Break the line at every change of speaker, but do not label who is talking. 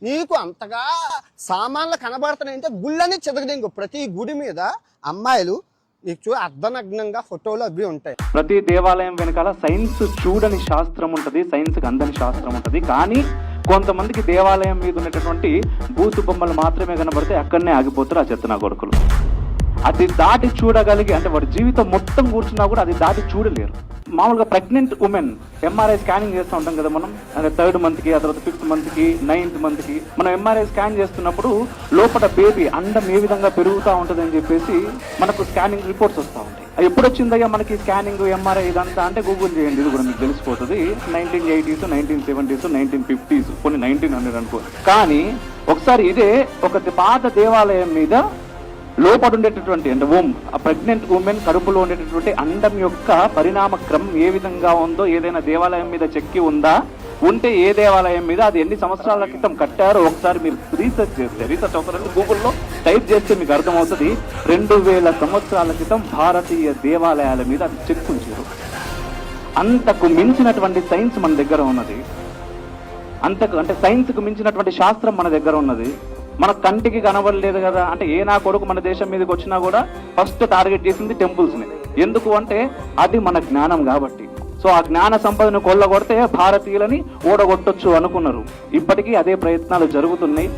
నీకు అంతగా సామాన్లు కనబడుతున్నాయంటే గుళ్ళని చెదగదింగు. ప్రతి గుడి మీద అమ్మాయిలు నీకు అర్ధనగ్నంగా ఫోటోలు అవి ఉంటాయి.
ప్రతి దేవాలయం వెనకాల సైన్స్ చూడని శాస్త్రం ఉంటుంది, సైన్స్కి అందని శాస్త్రం ఉంటుంది. కానీ కొంతమందికి దేవాలయం మీద ఉన్నటువంటి బూతు బొమ్మలు మాత్రమే కనబడితే అక్కడనే ఆగిపోతారు ఆ చెత్తనా కొడుకులు. అది దాటి చూడగలిగి, అంటే వాడి జీవితం మొత్తం కూర్చున్నా కూడా అది దాటి చూడలేరు. మామూలుగా ప్రెగ్నెంట్ ఉమెన్ ఎంఆర్ఐ స్కానింగ్ చేస్తూ ఉంటాం కదా మనం, అంటే 3rd మంత్కి, ఆ తర్వాత 5th మంత్కి, 9th మంత్కి మనం ఎంఆర్ఐ స్కాన్ చేస్తున్నప్పుడు లోపల బేబీ అండం ఏ విధంగా పెరుగుతూ ఉంటుంది అని చెప్పేసి మనకు స్కానింగ్ రిపోర్ట్స్ వస్తూ ఉంటాయి. అది ఎప్పుడు వచ్చిందయ్యా మనకి స్కానింగ్ ఎంఆర్ఐ ఇదంతా అంటే గూగుల్ చేయండి, ఇది కూడా మీకు తెలిసిపోతుంది. 1980s, 1970s, 1950s, కొన్ని 1900 అనుకో. కానీ ఒకసారి ఇదే ఒక పాత దేవాలయం మీద లోపల ఉండేటటువంటి అంటే ఆ ప్రెగ్నెంట్ ఉమెన్ కడుపులో ఉండేటటువంటి అండం యొక్క పరిణామ క్రమం ఏ విధంగా ఉందో ఏదైనా దేవాలయం మీద చెక్కి ఉందా, ఉంటే ఏ దేవాలయం మీద, అది ఎన్ని సంవత్సరాల క్రితం కట్టారో ఒకసారి మీరు రీసెర్చ్ అవుతారంటే గూగుల్లో టైప్ చేస్తే మీకు అర్థమవుతుంది. 2000 సంవత్సరాల క్రితం భారతీయ దేవాలయాల మీద అది చెక్కుంచారు. అంతకు మించినటువంటి సైన్స్ మన దగ్గర ఉన్నది, అంటే సైన్స్కు మించినటువంటి శాస్త్రం మన దగ్గర ఉన్నది. మన కంటికి కనబడలేదు కదా అంటే నా కొడుకు మన దేశం మీదకి వచ్చినా కూడా ఫస్ట్ టార్గెట్ చేసింది టెంపుల్స్ని. ఎందుకు అంటే అది మన జ్ఞానం కాబట్టి. సో ఆ జ్ఞాన సంపదను కొల్లగొడితే భారతీయులని ఓడగొట్టొచ్చు అనుకున్నారు. ఇప్పటికీ అదే ప్రయత్నాలు జరుగుతున్నాయి.